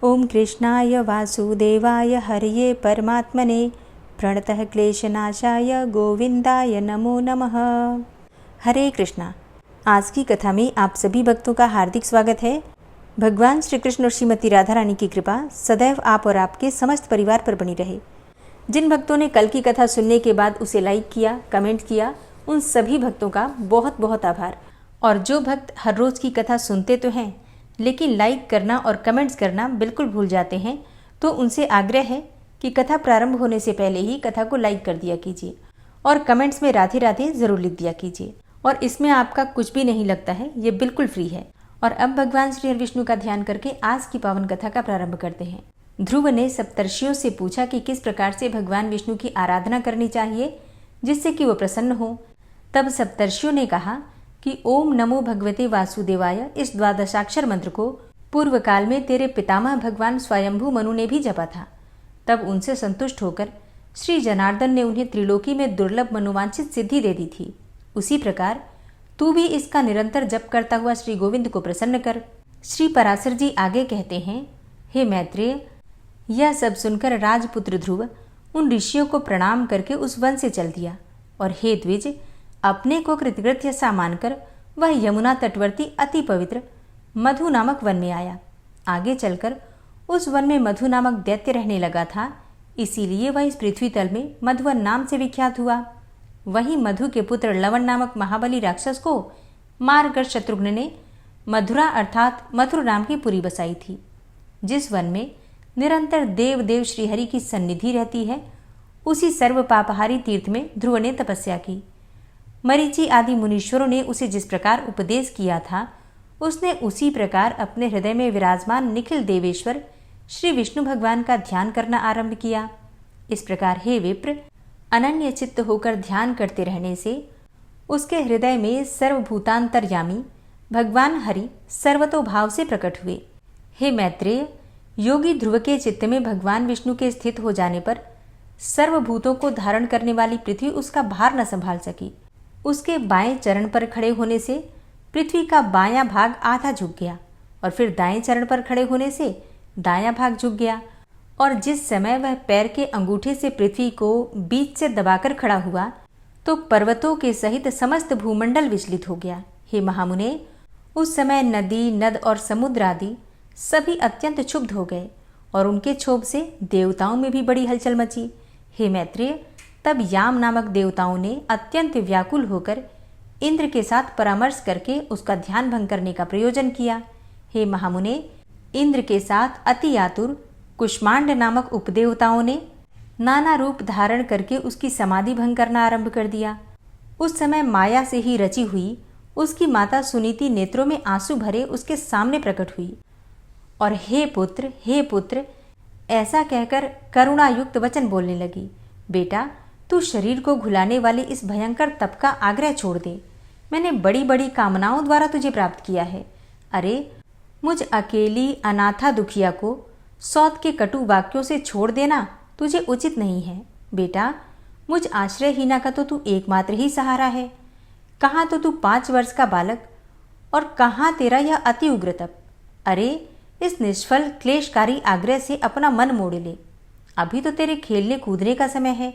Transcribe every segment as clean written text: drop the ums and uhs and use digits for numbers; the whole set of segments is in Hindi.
ओम कृष्णाय वासुदेवाय हरये परमात्मने प्रणतः क्लेशनाशाय गोविंदाय नमो नमः। हरे कृष्णा। आज की कथा में आप सभी भक्तों का हार्दिक स्वागत है। भगवान श्री कृष्ण और श्रीमती राधा रानी की कृपा सदैव आप और आपके समस्त परिवार पर बनी रहे। जिन भक्तों ने कल की कथा सुनने के बाद उसे लाइक किया, कमेंट किया, उन सभी भक्तों का बहुत बहुत आभार। और जो भक्त हर रोज़ की कथा सुनते तो हैं लेकिन लाइक करना और कमेंट्स करना बिल्कुल भूल जाते हैं, तो उनसे आग्रह है कि कथा प्रारंभ होने से पहले ही कथा को लाइक कर दिया कीजिए और कमेंट्स में राधे राधे ज़रूर लिख दिया कीजिए। और इसमें आपका कुछ भी नहीं लगता है, ये बिल्कुल फ्री है। और अब भगवान श्री हरि विष्णु का ध्यान करके आज की पावन कथा का प्रारंभ करते हैं। ध्रुव ने सप्तर्षियों से पूछा कि किस प्रकार से भगवान विष्णु की आराधना करनी चाहिए जिससे कि वो प्रसन्न हो। तब सप्तर्षियों ने कहा कि ओम नमो भगवते वासुदेवाय इस द्वादशाक्षर मंत्र को पूर्व काल में तेरे पितामह भगवान स्वयंभू मनु ने भी जपा था। तब उनसे संतुष्ट होकर श्री जनार्दन ने उन्हें त्रिलोकी में दुर्लभ मनोवांछित सिद्धि दे दी थी। उसी प्रकार तू भी इसका निरंतर जप करता हुआ श्री गोविंद को प्रसन्न कर। श्री पराशर जी आगे कहते हैं, हे मैत्रेय, यह सब सुनकर राजपुत्र ध्रुव उन ऋषियों को प्रणाम करके उस वन से चल दिया और हे द्विज, अपने को कृतकृत्य सा मानकर वह यमुना तटवर्ती अति पवित्र मधु नामक वन में आया। आगे चलकर उस वन में मधु नामक दैत्य रहने लगा था, इसीलिए वह इस पृथ्वी तल में मधुवन नाम से विख्यात हुआ। वहीं मधु के पुत्र लवण नामक महाबली राक्षस को मारकर शत्रुघ्न ने मधुरा अर्थात मथुर नाम की पुरी बसाई थी। जिस वन में निरंतर देव देव श्रीहरि की सन्निधि रहती है, उसी सर्व पापहारी तीर्थ में ध्रुव ने तपस्या की। मरीचि आदि मुनीश्वरों ने उसे जिस प्रकार उपदेश किया था, उसने उसी प्रकार अपने हृदय में विराजमान निखिल देवेश्वर श्री विष्णु भगवान का ध्यान करना आरंभ किया। इस प्रकार हे विप्र, अनन्य चित्त होकर ध्यान करते रहने से उसके हृदय में सर्वभूतांतर्यामी भगवान हरि सर्वतोभाव से प्रकट हुए। हे मैत्रेय, योगी ध्रुव के चित्त में भगवान विष्णु के स्थित हो जाने पर सर्वभूतों को धारण करने वाली पृथ्वी उसका भार न संभाल सकी। उसके बाएं चरण पर खड़े होने से पृथ्वी का बायां भाग आधा झुक गया और फिर दाएं चरण पर खड़े होने से दायां भाग झुक गया। और जिस समय वह पैर के अंगूठे से पृथ्वी को बीच से दबाकर खड़ा हुआ तो पर्वतों के सहित समस्त भूमंडल विचलित हो गया। हे महामुने, उस समय नदी, नद और समुद्र आदि सभी अत्यंत क्षुब्ध हो गए और उनके क्षोभ से देवताओं में भी बड़ी हलचल मची। हे मैत्रेय, तब याम नामक देवताओं ने अत्यंत व्याकुल होकर इंद्र के साथ परामर्श करके उसका ध्यान भंग करने का प्रयोजन किया। हे महामुने, इंद्र के साथ अति आतुर कुष्मांड नामक उपदेवताओं ने नाना रूप धारण करके उसकी समाधि भंग करना आरंभ कर दिया। उस समय माया से ही रची हुई उसकी माता सुनीति नेत्रों में आंसू भरे उसके सामने प्रकट हुई और हे पुत्र, ऐसा कहकर करुणायुक्त वचन बोलने लगी। बेटा, तू शरीर को घुलाने वाले इस भयंकर तप का आग्रह छोड़ दे। मैंने बड़ी बड़ी कामनाओं द्वारा तुझे प्राप्त किया है। अरे, मुझ अकेली अनाथा दुखिया को सौत के कटु वाक्यों से छोड़ देना तुझे उचित नहीं है। बेटा, मुझ आश्रयहीना का तो तू एकमात्र ही सहारा है। कहाँ तो तू 5 वर्ष का बालक और कहाँ तेरा यह अति उग्र तप। अरे, इस निष्फल क्लेशकारी आग्रह से अपना मन मोड़ ले। अभी तो तेरे खेलने कूदने का समय है,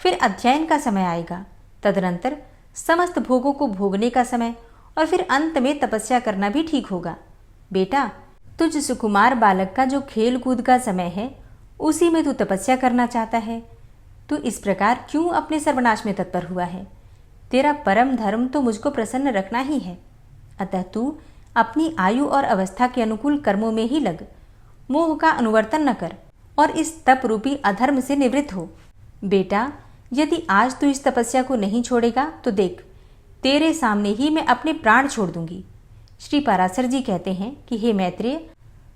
फिर अध्ययन का समय आएगा, तदनंतर समस्त भोगों को भोगने का समय और फिर अंत में तपस्या करना भी ठीक होगा। बेटा, तुझ सुकुमार बालक का जो खेल कूद का समय है उसी में तू तपस्या करना चाहता है। तू इस प्रकार क्यों अपने सर्वनाश में तत्पर हुआ है? तेरा परम धर्म तो मुझको प्रसन्न रखना ही है। अतः तू अपनी आयु और अवस्था के अनुकूल कर्मों में ही लग, मोह का अनुवर्तन न कर और इस तप रूपी अधर्म से निवृत्त हो। बेटा, यदि आज तू इस तपस्या को नहीं छोड़ेगा तो देख, तेरे सामने ही मैं अपने प्राण छोड़ दूंगी। श्री पराशर जी कहते हैं कि हे मैत्रेय,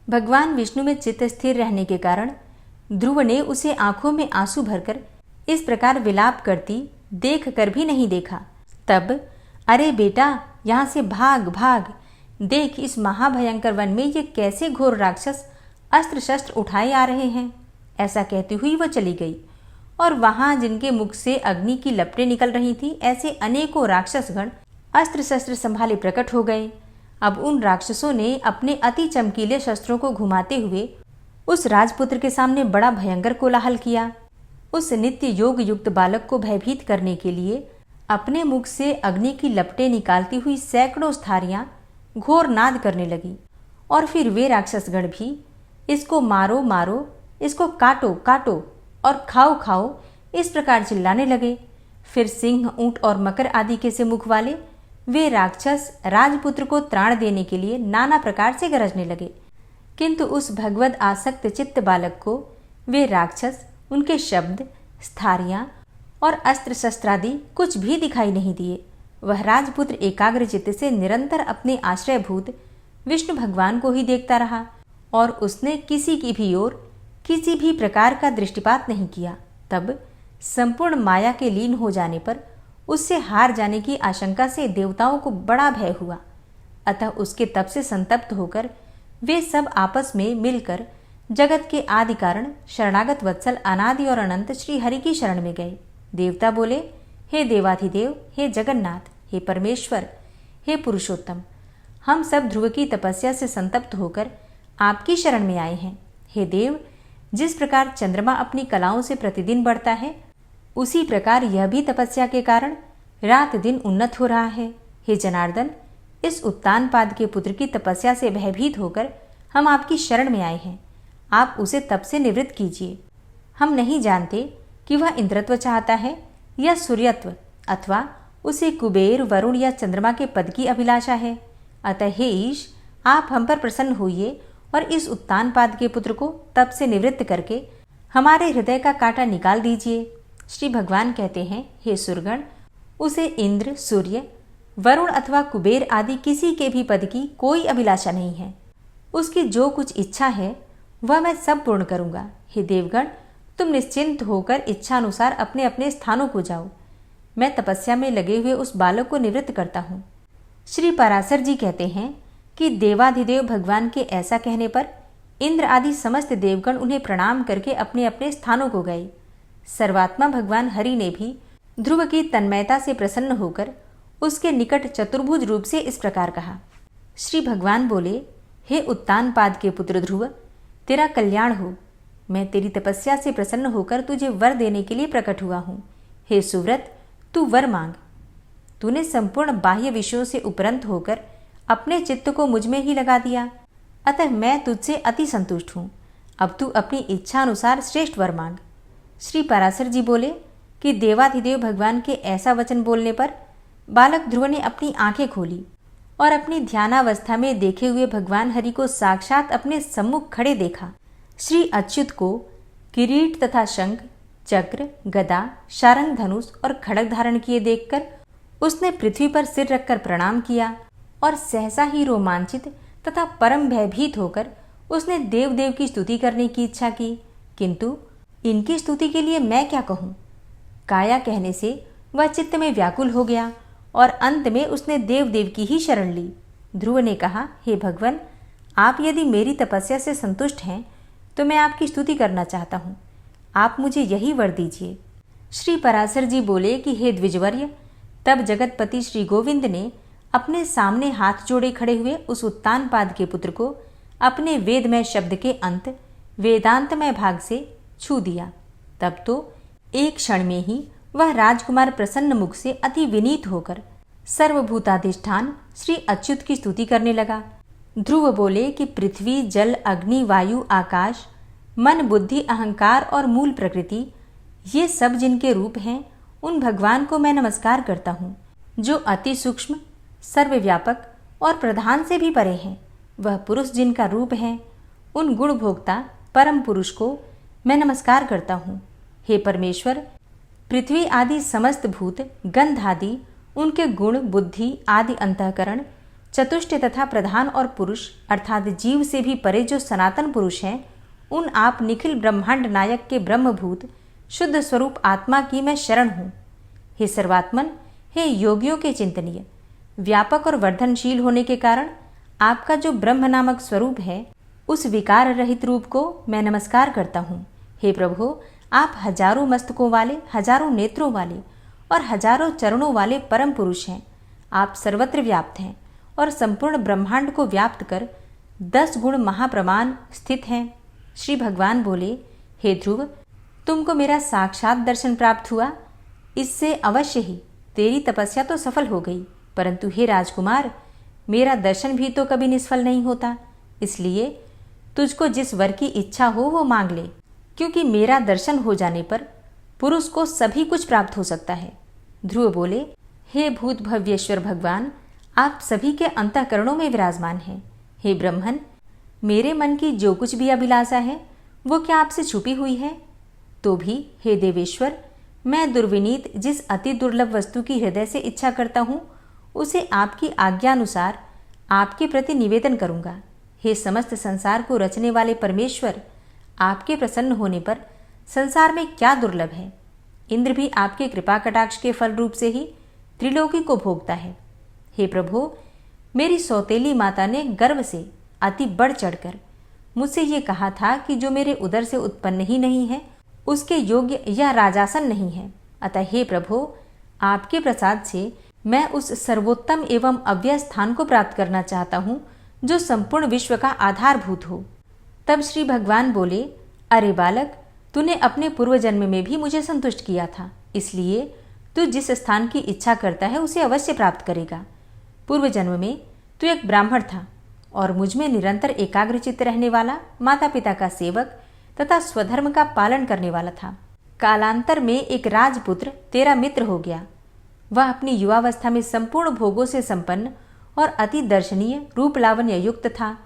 भगवान विष्णु में चित्त स्थिर रहने के कारण ध्रुव ने उसे आंखों में आंसू भरकर इस प्रकार विलाप करती देख कर भी नहीं देखा। तब, अरे बेटा, यहाँ से भाग भाग, देख इस महाभयंकर वन में ये कैसे घोर राक्षस अस्त्र शस्त्र उठाए आ रहे हैं। ऐसा कहती हुई वह चली गई और वहां जिनके मुख से अग्नि की लपटें निकल रही थी, ऐसे अनेकों राक्षसगण अस्त्र शस्त्र संभाले प्रकट हो गए। अब उन राक्षसों ने अपने अति चमकीले शस्त्रों को घुमाते हुए उस राजपुत्र के सामने बड़ा भयंकर कोलाहल किया। उस नित्य योग युक्त बालक को भयभीत करने के लिए अपने मुख से अग्नि की लपटें निकालती हुई सैकड़ों स्थारियां घोर नाद करने लगी। और फिर वे राक्षसगण भी इसको मारो मारो, इसको काटो काटो और खाओ खाओ इस प्रकार चिल्लाने लगे। फिर सिंह, ऊंट और मकर आदि के से मुख वाले वे राक्षस राजपुत्र को त्राण देने के लिए नाना प्रकार से गरजने लगे, किंतु उस भगवद आसक्त चित्त बालक को वे राक्षस, उनके शब्द, स्थारियां और अस्त्र शस्त्रादि कुछ भी दिखाई नहीं दिए। वह राजपुत्र एकाग्र चित्त से निरंतर अपने आश्रयभूत विष्णु भगवान को ही देखता रहा और उसने किसी की भी ओर किसी भी प्रकार का दृष्टिपात नहीं किया। तब संपूर्ण माया के लीन हो जाने पर उससे हार जाने की आशंका से देवताओं को बड़ा भय हुआ। अतः उसके तप से संतप्त होकर वे सब आपस में मिलकर जगत के आदि कारण शरणागत वत्सल अनादि और अनंत श्री हरि की शरण में गए। देवता बोले, हे देवाधिदेव, हे जगन्नाथ, हे परमेश्वर, हे पुरुषोत्तम, हम सब ध्रुव की तपस्या से संतप्त होकर आपकी शरण में आए हैं। हे देव, जिस प्रकार चंद्रमा अपनी कलाओं से प्रतिदिन बढ़ता है, उसी प्रकार यह भी तपस्या के कारण रात दिन उन्नत हो रहा है। हे जनार्दन, इस उत्तानपाद के पुत्र की तपस्या से भयभीत होकर हम आपकी शरण में आए हैं। आप उसे तप से निवृत्त कीजिए। हम नहीं जानते कि वह इंद्रत्व चाहता है या सूर्यत्व, अथवा उसे कुबेर, वरुण या चंद्रमा के पद की अभिलाषा है। अतः हे ईश, आप हम पर प्रसन्न होइए और इस उत्तानपाद के पुत्र को तप से निवृत्त करके हमारे हृदय का कांटा निकाल दीजिए। श्री भगवान कहते हैं, हे सुरगण, उसे इंद्र, सूर्य, वरुण अथवा कुबेर आदि किसी के भी पद की कोई अभिलाषा नहीं है। उसकी जो कुछ इच्छा है वह मैं सब पूर्ण करूंगा। हे देवगण, तुम निश्चिंत होकर इच्छा अनुसार अपने अपने स्थानों को जाओ। मैं तपस्या में लगे हुए उस बालक को निवृत्त करता हूँ। श्री पराशर जी कहते हैं कि देवाधिदेव भगवान के ऐसा कहने पर इंद्र आदि समस्त देवगण उन्हें प्रणाम करके अपने अपने स्थानों को गए। सर्वात्मा भगवान हरि ने भी ध्रुव की तन्मयता से प्रसन्न होकर उसके निकट चतुर्भुज रूप से इस प्रकार कहा। श्री भगवान बोले, हे उत्तानपाद के पुत्र ध्रुव, तेरा कल्याण हो। मैं तेरी तपस्या से प्रसन्न होकर तुझे वर देने के लिए प्रकट हुआ हूँ। हे सुव्रत, तू वर मांग। तूने संपूर्ण बाह्य विषयों से उपरंत होकर अपने चित्त को मुझ में ही लगा दिया, अतः मैं तुझसे अति संतुष्ट हूँ। अब तू अपनी इच्छा अनुसार श्रेष्ठ वर मांग। श्री पराशर जी बोले कि देवाधिदेव भगवान के ऐसा वचन बोलने पर बालक ध्रुव ने अपनी आंखें खोली और अपनी ध्यानावस्था में देखे हुए भगवान हरि को साक्षात अपने सम्मुख खड़े देखा। श्री अच्युत को किरीट तथा शंख, चक्र, गदा, शारंग, धनुष और खड्ग धारण किए देखकर उसने पृथ्वी पर सिर रखकर प्रणाम किया और सहसा ही रोमांचित तथा परम भयभीत होकर उसने देव देव की स्तुति करने की इच्छा की। किंतु इनकी स्तुति के लिए मैं क्या कहूँ? काया कहने से वह चित्त में व्याकुल हो गया और अंत में उसने देव देव की ही शरण ली। ध्रुव ने कहा, हे भगवान, आप यदि मेरी तपस्या से संतुष्ट हैं तो मैं आपकी स्तुति करना चाहता हूँ। आप मुझे यही वर दीजिए। श्री पराशर जी बोले कि हे द्विजवर्य, तब जगतपति श्री गोविंद ने अपने सामने हाथ जोड़े खड़े हुए उस उत्तानपाद के पुत्र को अपने वेदमय शब्द के अंत वेदांतमय भाग से छू दिया। तब तो एक क्षण में ही वह राजकुमार प्रसन्न मुख से अति विनीत होकर सर्वभूताधिष्ठान श्री अच्युत की स्तुति करने लगा। ध्रुव बोले कि पृथ्वी, जल, अग्नि, वायु, आकाश, मन, बुद्धि, अहंकार और मूल प्रकृति, ये सब जिनके रूप हैं, उन भगवान को मैं नमस्कार करता हूँ, जो अति सूक्ष्म, सर्वव्यापक और प्रधान से भी परे हैं। वह पुरुष जिनका रूप है, उन गुण भोक्ता परम पुरुष को मैं नमस्कार करता हूँ। हे परमेश्वर, पृथ्वी आदि समस्त भूत, गंध आदि, उनके गुण, बुद्धि आदि अंतःकरण, चतुष्ट तथा प्रधान और पुरुष अर्थात जीव से भी परे जो सनातन पुरुष हैं, उन आप निखिल ब्रह्मांड नायक के ब्रह्मभूत शुद्ध स्वरूप आत्मा की मैं शरण हूँ। हे सर्वात्मन, हे योगियों के चिंतनीय, व्यापक और वर्धनशील होने के कारण आपका जो ब्रह्म नामक स्वरूप है, उस विकार रहित रूप को मैं नमस्कार करता हूँ। हे प्रभु, आप हजारों मस्तकों वाले, हजारों नेत्रों वाले और हजारों चरणों वाले परम पुरुष हैं। आप सर्वत्र व्याप्त हैं और संपूर्ण ब्रह्मांड को व्याप्त कर 10 गुण महाप्रमाण स्थित हैं। श्री भगवान बोले, हे ध्रुव, तुमको मेरा साक्षात दर्शन प्राप्त हुआ, इससे अवश्य ही तेरी तपस्या तो सफल हो गई, परंतु हे राजकुमार, मेरा दर्शन भी तो कभी निष्फल नहीं होता। इसलिए तुझको जिस वर की इच्छा हो वो मांग ले, क्योंकि मेरा दर्शन हो जाने पर पुरुष को सभी कुछ प्राप्त हो सकता है। ध्रुव बोले, हे भूत भव्येश्वर भगवान, आप सभी के अंतःकरणों में विराजमान हैं। हे ब्रह्मन, मेरे मन की जो कुछ भी अभिलाषा है वो क्या आपसे छुपी हुई है? तो भी हे देवेश्वर, मैं दुर्विनीत जिस अति दुर्लभ वस्तु की हृदय से इच्छा करता हूँ उसे आपकी आज्ञानुसार आपके प्रति निवेदन करूँगा। हे समस्त संसार को रचने वाले परमेश्वर, आपके प्रसन्न होने पर संसार में क्या दुर्लभ है? इंद्र भी आपके कृपा कटाक्ष के फल रूप से ही त्रिलोकी को भोगता है। हे प्रभु, मेरी सौतेली माता ने गर्व से अति बढ़ चढ़कर मुझसे ये कहा था कि जो मेरे उदर से उत्पन्न ही नहीं है उसके योग्य या राजासन नहीं है। अतः हे प्रभु, आपके प्रसाद से मैं उस सर्वोत्तम एवं अव्यय स्थान को प्राप्त करना चाहता हूँ जो संपूर्ण विश्व का आधारभूत हो। तब श्री भगवान बोले, अरे बालक, तूने अपने पूर्व जन्म में भी मुझे संतुष्ट किया था, इसलिए तू जिस स्थान की इच्छा करता है उसे अवश्य प्राप्त करेगा। पूर्व जन्म में तू एक ब्राह्मण था और मुझ में निरंतर एकाग्रचित्त रहने वाला, माता पिता का सेवक तथा स्वधर्म का पालन करने वाला था। कालांतर में एक राजपुत्र तेरा मित्र हो गया। वह अपनी युवावस्था में संपूर्ण भोगों से संपन्न और अति दर्शनीय रूप लावण्य युक्त था।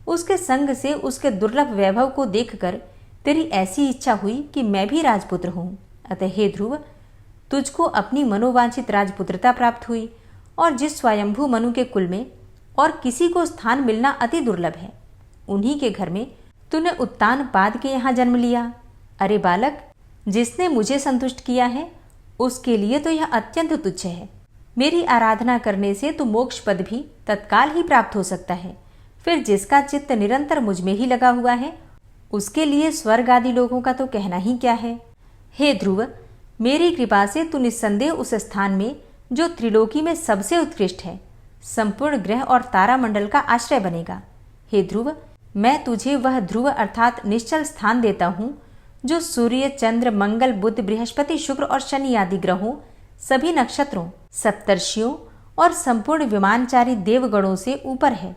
उसके संग से उसके दुर्लभ वैभव को देखकर तेरी ऐसी इच्छा हुई कि मैं भी राजपुत्र हूँ। अतः हे ध्रुव, तुझको अपनी मनोवांछित राजपुत्रता प्राप्त हुई और जिस स्वयंभू मनु के कुल में और किसी को स्थान मिलना अति दुर्लभ है, उन्हीं के घर में तूने उत्तानपाद के यहाँ जन्म लिया। अरे बालक, जिसने मुझे संतुष्ट किया है उसके लिए तो यह अत्यंत तुच्छ है। मेरी आराधना करने से तो मोक्ष पद भी तत्काल ही प्राप्त हो सकता है। फिर जिसका चित्त निरंतर मुझ में ही लगा हुआ है उसके लिए स्वर्ग आदि लोगों का तो कहना ही क्या है। हे ध्रुव, मेरी कृपा से तू निस्संदेह उस स्थान में जो त्रिलोकी में सबसे उत्कृष्ट है, संपूर्ण ग्रह और तारामंडल का आश्रय बनेगा। हे ध्रुव, मैं तुझे वह ध्रुव अर्थात निश्चल स्थान देता हूँ जो सूर्य, चंद्र, मंगल, बुध, बृहस्पति, शुक्र और शनि आदि ग्रहों, सभी नक्षत्रों, सप्तर्षियों और संपूर्ण विमानचारी देवगणों से ऊपर है।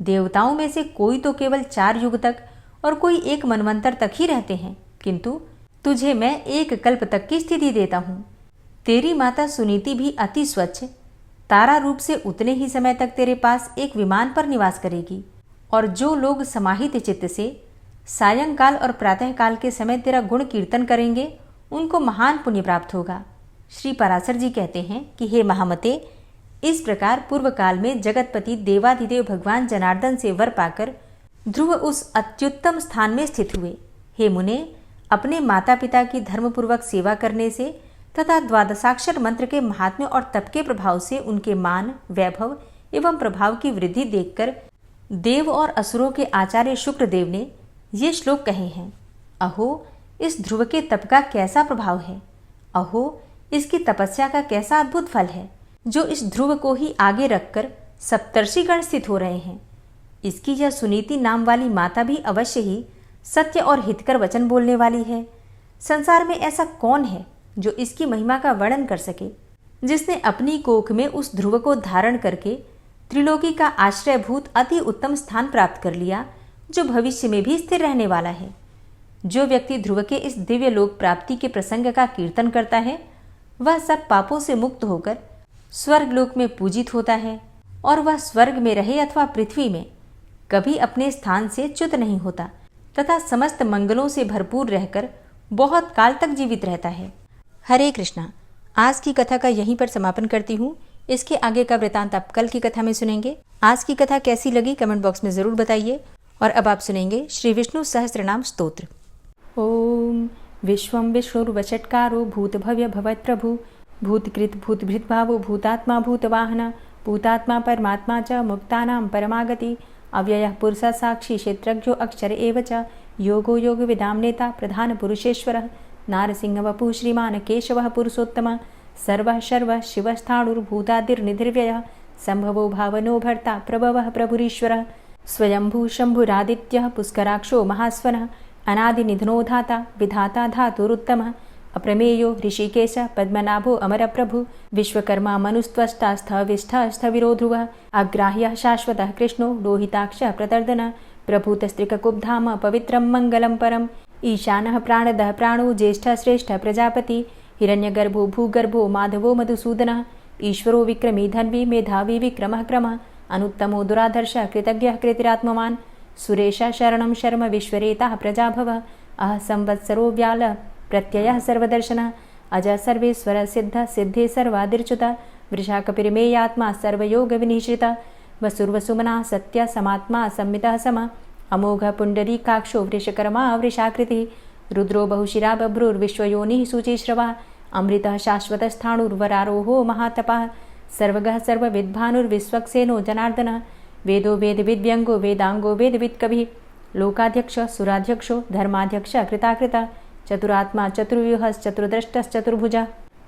देवताओं में से कोई तो केवल 4 युग तक और कोई 1 मनवंतर तक ही रहते हैं, किंतु तुझे मैं 1 कल्प तक की स्थिति देता हूँ। तेरी माता सुनीति भी अति स्वच्छ तारा रूप से उतने ही समय तक तेरे पास एक विमान पर निवास करेगी, और जो लोग समाहित चित्त से सायंकाल और प्रातःकाल के समय तेरा गुण कीर्तन करेंगे उनको महान पुण्य प्राप्त होगा। श्री पराशर जी कहते हैं कि हे महामते, इस प्रकार पूर्व काल में जगतपति देवाधिदेव भगवान जनार्दन से वर पाकर ध्रुव उस अत्युत्तम स्थान में स्थित हुए। हे मुने, अपने माता पिता की धर्मपूर्वक सेवा करने से तथा द्वादशाक्षर मंत्र के महात्म्य और तप के प्रभाव से उनके मान, वैभव एवं प्रभाव की वृद्धि देखकर देव और असुरों के आचार्य शुक्रदेव ने ये श्लोक कहे हैं। अहो, इस ध्रुव के तप का कैसा प्रभाव है! अहो, इसकी तपस्या का कैसा अद्भुत फल है, जो इस ध्रुव को ही आगे रखकर सप्तर्षिगण स्थित हो रहे हैं। इसकी यह सुनीति नाम वाली माता भी अवश्य ही सत्य और हितकर वचन बोलने वाली है। संसार में ऐसा कौन है जो इसकी महिमा का वर्णन कर सके, जिसने अपनी कोख में उस ध्रुव को धारण करके त्रिलोकी का आश्रयभूत अति उत्तम स्थान प्राप्त कर लिया, जो भविष्य में भी स्थिर रहने वाला है। जो व्यक्ति ध्रुव के इस दिव्य लोक प्राप्ति के प्रसंग का कीर्तन करता है वह सब पापों से मुक्त होकर स्वर्ग लोक में पूजित होता है, और वह स्वर्ग में रहे अथवा पृथ्वी में कभी अपने स्थान से च्युत नहीं होता तथा समस्त मंगलों से भरपूर रहकर बहुत काल तक जीवित रहता है। हरे कृष्णा। आज की कथा का यहीं पर समापन करती हूँ। इसके आगे का वृतांत आप कल की कथा में सुनेंगे। आज की कथा कैसी लगी कमेंट बॉक्स में ज़रूर बताइए। और अब आप सुनेंगे श्री विष्णु सहस्त्रनाम स्तोत्र। ओम विश्वं विष्णुर्वषट्कारो भूतभव्य भवत्प्रभु भूतकृत भूतभृद्भावो भूतात्मा भूतवाहन भूतात्मा परमात्मा च मुक्तानां परमागति अव्ययः पुरुषः साक्षी क्षेत्रज्ञो अक्षर एव च योगो योगविदां नेता प्रधानपुरुषेश्वरः नारसिंहवपुः श्रीमान् केशवः पुरुषोत्तमः सर्वः शर्वः शिवस्थाणुर्भूतादिर्निधिर्व्ययः सम्भवो भावनो भर्ता प्रभवः प्रभुरीश्वरः स्वयंभू शंभुरादित्यः पुष्कराक्षो महास्वनः अनादिनिधनो धाता विधाता धातुरुत्तमः अप्रमेयो ऋषिकेश पद्मनाभो अमरप्रभु विश्वकर्मा मनुस्त्वष्टा स्थविष्ठः स्थविरो ध्रुवः अग्राह्यः शाश्वतः कृष्णो लोहिताक्षः प्रतर्दनः प्रभूतस्त्रिककुब्धाम पवित्रं मङ्गलं परम् ईशानः प्राणदः प्राणो ज्येष्ठः श्रेष्ठः प्रजापति हिरण्यगर्भो भूगर्भो माधवो मधुसूदनः ईश्वरो विक्रमी धन्वी मेधावी विक्रमः क्रमः अनुत्तमो दुराधर्षः कृतज्ञः कृतिरात्मवान् सुरेशः शरणं शर्म विश्वरेताः प्रजाभवः अह संवत्सरो व्यालः प्रत्ययः सर्वदर्शनः अजः सर्वेश्वरः सिद्धः सिद्धे सर्वादिर्च्युतः वृषाकपिर्मेयात्मा सर्वयोगविनिश्रितः वसुर्वसुमनः सत्यः समात्मा संमितः समः अमोघः पुण्डरीकाक्षो वृषकर्मा वृषाकृतिः रुद्रो बहुशिरा बभ्रुर्विश्वयोनिः शुचिश्रवः अमृतः शाश्वतस्थाणुर्वरारोहो महातपः सर्वगः सर्वविद्भानुर्विश्वक्सेनो जनार्दनः वेदो वेदविद्व्यङ्गो वेदाङ्गो वेदवित्कविः लोकाध्यक्षः सुराध्यक्षो धर्माध्यक्षः कृताकृतः चतुरात्मा चतुर्व्यूहश्चतुर्द्रष्टश्चतुर्भुजः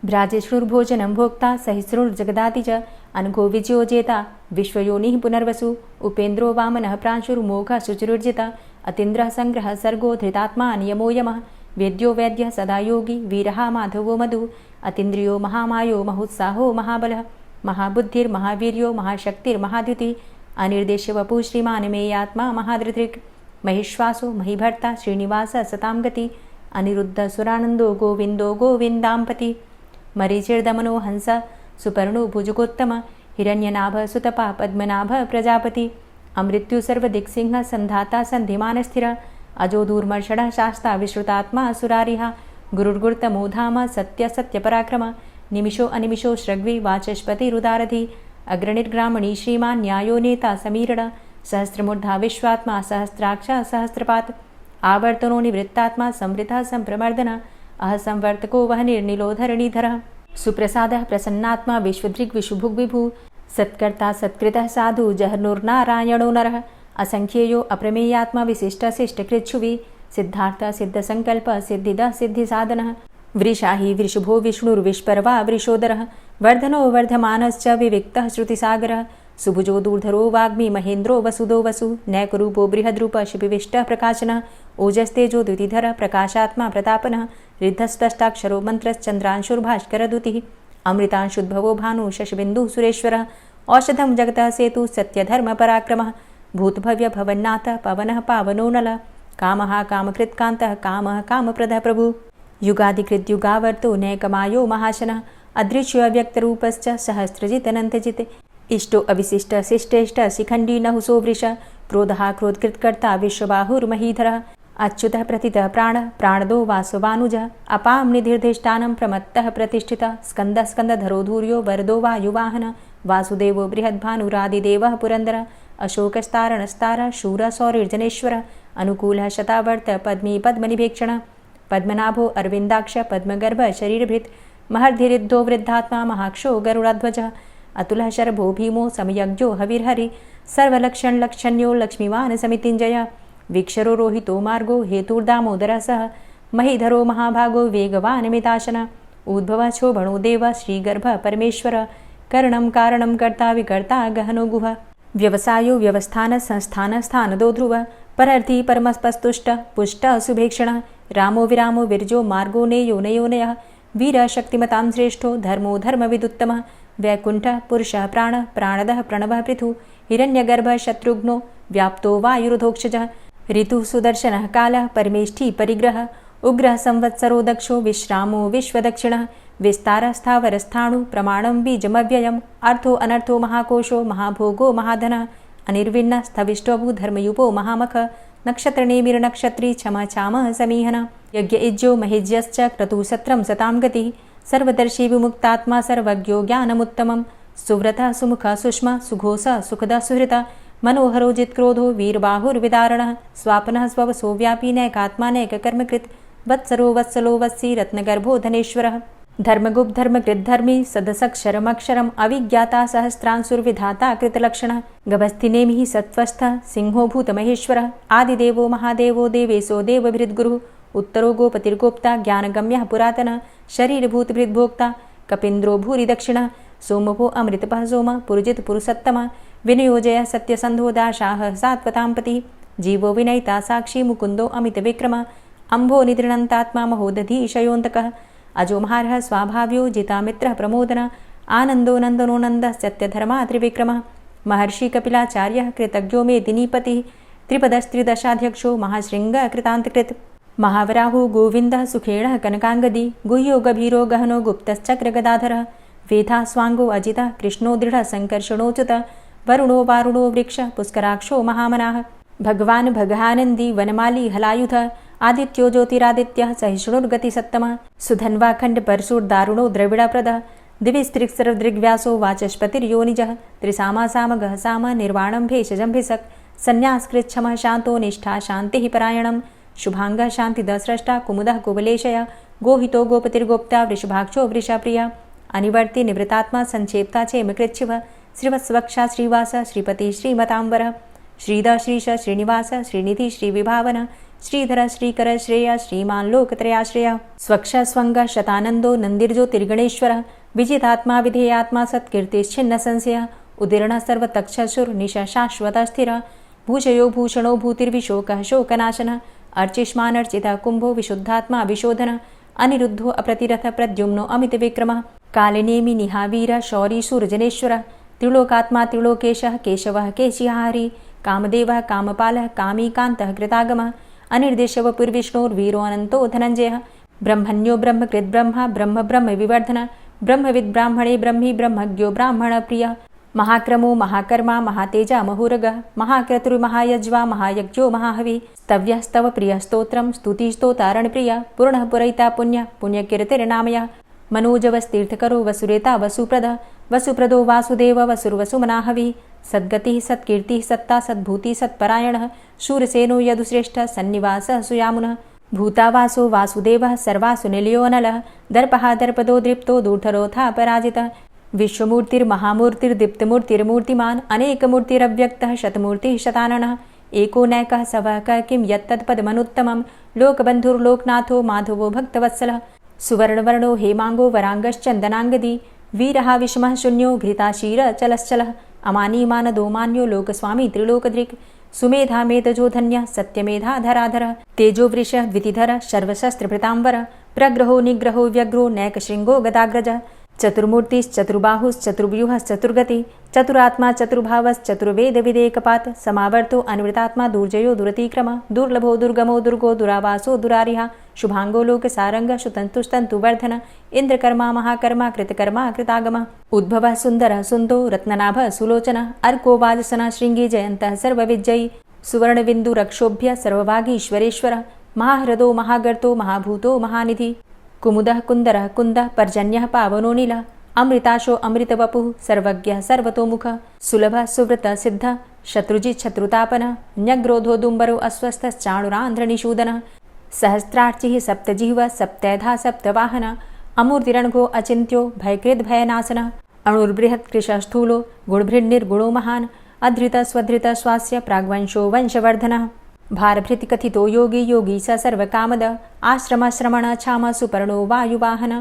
भ्राजिष्णुर्भोजनं भोक्ता सहिष्णुर्जगदाति च अनघो विजयोजेता विश्वयोनिः पुनर्वसु उपेन्द्रो वामनः प्रांशुर्मोघः शुचिरुर्जितः अतीन्द्रः सङ्ग्रहः सर्गो धृतात्मा नियमो यमः वेद्यो वैद्यः सदा योगी वीरः माधवो मधु अतीन्द्रियो महामायो महोत्साहो महाबलः महाबुद्धिर्महावीर्यो महाशक्तिर्महाद्युतिः अनिर्देश्य वपुः श्रीमान् मेयात्मा महाधृतृक् महिश्वासो महीभर्ता श्रीनिवासः सतां गति अनिरुद्धः सुरानन्दो गोविन्दो गोविन्दाम्पति मरीचिर्दमनो हंस सुपर्णो भुजगोत्तम हिरण्यनाभः सुतपा पद्मनाभः प्रजापति अमृत्यु सर्वदिक्सिंहः सन्धाता सन्धिमानस्थिरः अजो दूर्मर्षणः शास्ता विश्रुतात्मा सुरारिः गुरुर्गुरुतमो धाम सत्य सत्यपराक्रम निमिषो अनिमिषो श्रग्वी वाचस्पतिरुदारधि अग्रणिर्ग्रामणी श्रीमान् न्यायो नेता समीरण सहस्रमूर्धा विश्वात्मा सहस्राक्षा सहस्रपात् आवर्तनो निवृत्तात्मा संवृतः संप्रमर्दन अह संवर्तको वह निर्निलोधरणीधरः सुप्रसादः प्रसन्नात्मा विश्वदृग्विशुभुग्विभु सत्कर्ता सत्कृतः साधु जहर्नुर्नारायणो नरः असंख्येयो अप्रमेयात्मा विशिष्टशिष्टकृच्छुवि सिद्धार्थ सिद्धसङ्कल्प सिद्धिदः सिद्धिसाधनः वृषाहि वृषभो विष्णुर्विष्पर्वा वृषोदरः वर्धनो वर्धमानश्च विविक्तः श्रुतिसागरः सुभुजो दूर्धरो वाग्मी महेन्द्रो वसुदो वसु नैकरूपो बृहद्रूप शिपिविष्टः प्रकाशनः ओजस्तेजो द्युतिधरः प्रकाशात्मा प्रतापनः रिद्धस्पष्टाक्षरो मन्त्रश्चन्द्रांशुर्भास्करदुतिः अमृतांशुद्भवो भानु शशबिन्दुः सुरेश्वरः औषधं जगतः सेतु सत्यधर्मपराक्रमः भूतभव्यभवन्नाथ पवनः पावनो नलः कामः कामकृत्कान्तः कामः कामप्रदः प्रभुः युगादिकृद्युगावर्तो नैकमायो महाशनः अदृश्योऽव्यक्तरूपश्च सहस्रजितनन्तजित् इष्टो अविशिष्ट शिष्टेष्ट शिखण्डी नहुसो वृष क्रोधः क्रोधकृत्कर्ता विश्वबाहुर्महीधरः अच्युतः प्रतितः प्राणः प्राणदो वासवानुजः अपां निधिर्धिष्ठानं प्रमत्तः प्रतिष्ठितः स्कन्दः स्कन्दधरो धूर्यो वरदो वायुवाहनः वासुदेवो बृहद्भानुरादिदेवः पुरन्दरः अशोकस्तारणस्तारः शूरः सौरिर्जनेश्वरः अनुकूलः शतावर्त पद्मी पद्मनिभेक्षणः पद्मनाभो अरविन्दाक्ष पद्मगर्भ शरीरभृत् महर्धिरिद्धो वृद्धात्मा महाक्षो गरुडाध्वजः अतुलः शरभो भीमो समयज्ञो हविर्हरि सर्वलक्षणलक्षण्यो लक्ष्मीवान् समितिञ्जयः वीक्षरो रोहितो मार्गो हेतुर्दामोदरः सह महीधरो महाभागो वेगवान् मिताशनः उद्भवः शोभणो देवः श्रीगर्भः परमेश्वरः करणं कारणं कर्ता विकर्ता गहनो गुहः व्यवसायो व्यवस्थान संस्थान स्थानदो ध्रुवः परर्थी परमस्पस्तुष्टः पुष्टः सुभेक्षणः रामो विरामो विरजो मार्गो नेयो नयोनयः वीरः शक्तिमतां श्रेष्ठो धर्मो धर्मविदुत्तमः वैकुण्ठः पुरुषः प्राणः प्राणदः प्रणवः पृथु हिरण्यगर्भः शत्रुघ्नो व्याप्तो वायुरुधोक्षजः ऋतुः सुदर्शनः कालः परमेष्ठी परिग्रहः उग्रः संवत्सरो दक्षो विश्रामो विश्वदक्षिणः विस्तारः स्थावरस्थाणु प्रमाणं बीजमव्ययम् अर्थो अनर्थो महाकोशो महाभोगो महाधनः अनिर्विण्णः स्थविष्टोऽभू धर्मयुपो महामखः नक्षत्रनेमिर्नक्षत्री क्षमः समीहनः यज्ञ इज्जो महिज्यश्च क्रतुसत्रं सतां गतिः सर्वदर्शी विमुक्तात्मा सर्वज्ञो ज्ञानमुत्तमं सुव्रतः सुमुखः सुष्मा सुघोषः सुखदः सुहृतः मनोहरो जित्क्रोधो वीरबाहुर्विदारणः स्वापनः स्ववसो व्यापी नैकात्मा नैककर्मकृत् वत्सरो वत्सलो वत्सी रत्नगर्भो धनेश्वरः धर्मगुप्त धर्मकृद्धर्मी सदसक्षरमक्षरम् अविज्ञाता सहस्रांशुर्विधाता कृतलक्षणः गभस्तिनेमिः सत्त्वस्थः सिंहो भूतमहेश्वरः आदिदेवो महादेवो देवेशो देवभृद्गुरुः उत्तरो गोपतिर्गोप्ता ज्ञानगम्यः पुरातनः शरीरभूतभृद्भोक्ता कपीन्द्रो भूरि दक्षिणः सोमपो अमृतपः सोम पुरुजित पुरुषोत्तमः विनियोजय सत्यसन्धो दाशाः सात्वतां पतिः जीवो विनयिता साक्षी मुकुन्दो अमितविक्रम अम्भो निद्रणन्तात्मा महोदधीशयोऽन्तकः अजो महार्ह स्वाभाव्यो जितामित्रः प्रमोदन आनन्दो नन्दनो नन्दः सत्यधर्मा त्रिविक्रमः महर्षि कपिलाचार्यः कृतज्ञो मेदिनीपतिः त्रिपदस्त्रिदशाध्यक्षो महाशृङ्गकृतान्तकृत् महावराहो गोविन्दः सुखेणः कनकाङ्गदी गुह्यो गभीरो गहनो गुप्तश्चक्रगदाधरः वेधा स्वाङ्गो अजितः कृष्णो दृढः सङ्कर्षणोच्युतः वरुणो वारुणो वृक्षः पुष्कराक्षो महामनाः भगवान् भगानन्दी वनमाली हलायुधः आदित्यो ज्योतिरादित्यः सहिष्णुर्गतिसत्तमः सुधन्वाखण्डपरशुर्दारुणो द्रविडप्रदः दिविस्त्रिक्सरदृग्व्यासो वाचस्पतिर्योनिजः त्रिसामासामगः साम निर्वाणं भेषजम्भिषक् सन्न्यासकृच्छमः शान्तो निष्ठा शान्तिः परायणं शुभाङ्गः शान्तिदस्रष्टा कुमुदः कुवलेशय गोहितो गोपतिर्गोप्ता वृषभाक्षो वृषाप्रियः अनिवर्ति निवृतात्मा संक्षेप्ता चेमकृच्छिवः श्रीवत्सवक्षा श्रीवास श्रीपति श्रीमतांबर श्रीद श्रीश श्रीनिवास श्रीनिधि श्रीविभावन श्रीधर श्रीकर श्रेय श्रीमान् लोकत्रयाश्रय स्वक्ष स्वंग शतानंदो नंदिर्ज्योतिर्गणेश्वर विजितात्मा विधेयात्मा सत्कीर्तिश्छिन्न संशय उदीर्ण सर्वतक्षसुर्निश शाश्वत स्थिर भूषयो भूषणो भूतिर्विशोकः शोकनाशन अर्चिष्मानर्चितः कुंभो विशुद्धात्मा विशोधन अनिरुद्धो अप्रतिरथ प्रद्युम्नो अमितविक्रमः कालिनेमि निहावीर शौरी सूर्यजनेश्वर त्रिलोकात्मा त्रिलोकेशः केशवः केशिहारी कामदेवः कामपालः कामीकान्तः कृतागमः अनिर्देशवपुर्विष्णोर्वीरो अनन्तो धनञ्जयः ब्रह्मण्यो ब्रह्मकृद्ब्रह्मा ब्रह्म ब्रह्म विवर्धन ब्रह्मविद् ब्राह्मणे ब्रह्मी ब्रह्मज्ञो ब्राह्मणप्रियः महाक्रमो महाकर्मा महातेजा महुरगः महाक्रतुर्महायज्वा महायज्ञो महाहवि स्तव्यः स्तव प्रियः स्तोत्रं स्तुतिस्तोतारणप्रियः पूर्णः पुरैता पुण्यः पुण्यकीर्तिर्नामयः मनोजवस्तीर्थकरो वसुरेता वसुप्रद वसुप्रदो वासुदेव वसुर्वसुमनाहवि सद्गतिः सत्कीर्तिः सत्ता सद्भूति सत्परायणः शूरसेनो यदुश्रेष्ठः सन्निवासः सुयामुनः भूतावासो वासुदेवः सर्वासु निलयोऽनलः दर्पः दर्पदो दृप्तो दूढरोथा पराजितः विश्वमूर्तिर्महामूर्तिर्दीप्तमूर्तिर्मूर्तिमान् अनेकमूर्तिरव्यक्तः शतमूर्तिः शताननः एको नैकः सवकः किं यत्तत्पदमनुत्तमं लोकबन्धुर्लोकनाथो माधवो भक्तवत्सलः सुवर्णवर्णो हेमांगो वरांगश्चन्दनांगदी वीरः विषमः शून्यो घृताशीरचलश्चलः अमानीमानदो मान्यो लोकस्वामी त्रिलोकदृक् सुमेधा मेधजो धन्यः सत्यमेधाधराधरः तेजोवृषः द्वितिधरः सर्वशस्त्रभृताम्बरः प्रग्रहो निग्रहो व्यग्रो नैकशृङ्गो गदाग्रजः चतुर्मूर्तिश्चतुर्बाहुश्चतुर्व्यूहश्चतुर्गति चतुरात्मा चतुर्भावश्चतुर्वेदविदेकपात् समावर्तो अनिवृतात्मा दुर्जयो दुरतिक्रम दुर्लभो दुर्गमो दुर्गो दुरावासो दुरारिः शुभांगो लोकसारङ्गः सुतन्तुस्तन्तुवर्धन इन्द्रकर्मा महाकर्मा कृतकर्मा कृतागमः उद्भवः सुन्दरः सुन्दो रत्ननाभः सुलोचनः अर्को वाजसनः शृङ्गी जयन्तः सर्वविजयी सुवर्णबिन्दुरक्षोभ्य सर्वभागीश्वरेश्वरः महाह्रदो महागर्तो महाभूतो महानिधि कुमुदः कुन्दरः कुन्दः पर्जन्यः पावनो नीलः अमृताशो अमृतवपुः सर्वज्ञः सर्वतोमुखः सुलभः सुव्रतः सिद्धः शत्रुजित् शत्रुतापनः न्यग्रोधो दुम्बरो अस्वस्थश्चाणुरान्ध्रनिषूदनः सहस्रार्चिः सप्तजिह्वः सप्तैधा सप्तवाहनः अमूर्तिरणघो अचिन्त्यो भयकृद्भयनाशनः अणुर्बृहत्कृशः स्थूलो गुणभृन्निर्गुणो महान् अधृतः स्वधृतः स्वास्य प्राग्वंशो वंशवर्धनः भारभृतिकथितो योगी योगी स सर्वकामद आश्रमश्रमण क्षाम सुपर्णो वायुवाहन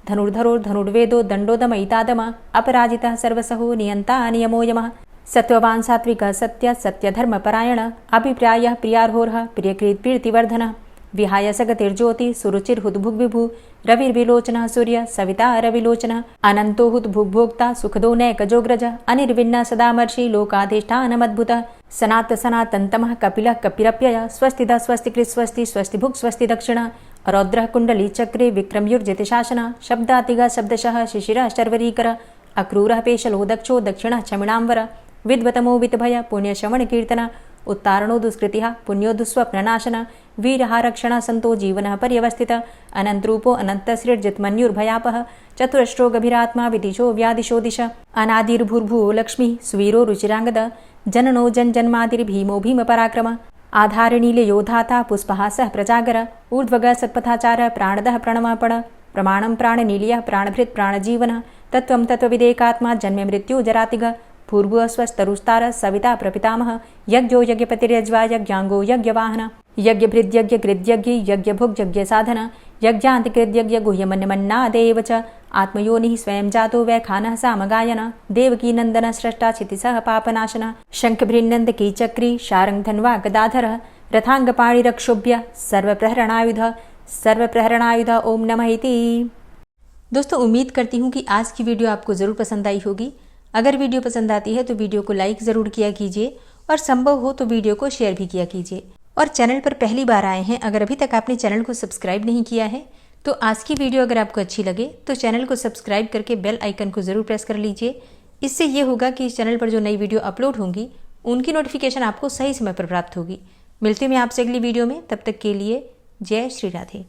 धनुर्धरो धनुर्वेदो दण्डोदमयितादम अपराजितः सर्वसहो नियन्ता नियमो यमः सत्त्ववान् सात्विकः सत्य सत्यधर्मपरायण अभिप्रायः प्रियार्होरः प्रियकृत्प्रीतिवर्धनः विहाय सगतिर्ज्योति सुरुचिर्हुद्भुग्विभु रविर्विलोचनः सूर्य सविता रविलोचनः अनन्तो हुद्भुग्भोक्ता सुखदो नैकजोग्रज अनिर्विण्ण सदामर्षि लोकाधिष्ठानमद्भुतः सनात सनातन्तमः कपिलः कपिरप्ययः स्वस्तिदा स्वस्तिकृत् स्वस्ति स्वस्तिभुक् स्वस्ति दक्षिणः रौद्रः कुण्डली चक्रे विक्रमयुर्जितशासनः शब्दातिगः शब्दशः शिशिरः शर्वरीकर अक्रूरः पेशलो दक्षो दक्षिणः क्षमिणाम्बर विद्वतमो वितभय पुण्यश्रवणकीर्तन उत्तारणो दुष्कृतिः पुण्यो दुःस्वप्ननाशन वीरः रक्षणः सन्तो जीवनः पर्यवस्थितः अनन्तरूपो अनन्तसृर्जितमन्युर्भयापः चतुरश्रो गभीरात्मा विदिशो व्यादिशो दिश अनादिर्भूर्भुवो लक्ष्मीः सुवीरो रुचिराङ्गद जननो जन्मादिर्भीमो भीमपराक्रम आधारनीलयोधाता पुष्पहासः प्रजागर ऊर्ध्वग सत्पथाचार प्राणदः प्रणमापण प्रमाणं प्राणनीलयः प्राणभृत् प्राणजीवनः तत्त्वं तत्त्वविदेकात्मा जन्ममृत्यु जरातिग पूर्वस्वस्तरुस्तार सविता प्रपितामह यज्ञो यज्ञपतिर्यज्वा यज्ञाङ्गो यज्ञवाहन यज्ञभृद्यज्ञकृद्यज्ञ यज्ञभुग्यज्ञसाधन यज्ञान्तिकृद्यज्ञ गुह्यमन्यमन्नादेव च आत्मयोनिः स्वयं जातो वैखानः सामगायन देवकी नंदन स्रष्टा क्षितिसः पापनाशनः शङ्खभृन्नन्दकी चक्री शारङ्गधन्वा गदाधरः रथांगपाणिरक्षोभ्य सर्वप्रहरणायुध ओम नमः इति। दोस्तों, उम्मीद करती हूँ कि आज की वीडियो आपको ज़रूर पसंद आई होगी। अगर वीडियो पसंद आती है तो वीडियो को लाइक ज़रूर किया कीजिए और संभव हो तो वीडियो को शेयर भी किया कीजिए। और चैनल पर पहली बार आए हैं, अगर अभी तक आपने चैनल को सब्सक्राइब नहीं किया है तो आज की वीडियो अगर आपको अच्छी लगे तो चैनल को सब्सक्राइब करके बेल आइकन को ज़रूर प्रेस कर लीजिए। इससे ये होगा कि इस चैनल पर जो नई वीडियो अपलोड होंगी उनकी नोटिफिकेशन आपको सही समय पर प्राप्त होगी। मिलती हूँ मैं आपसे अगली वीडियो में, तब तक के लिए जय श्री राधे।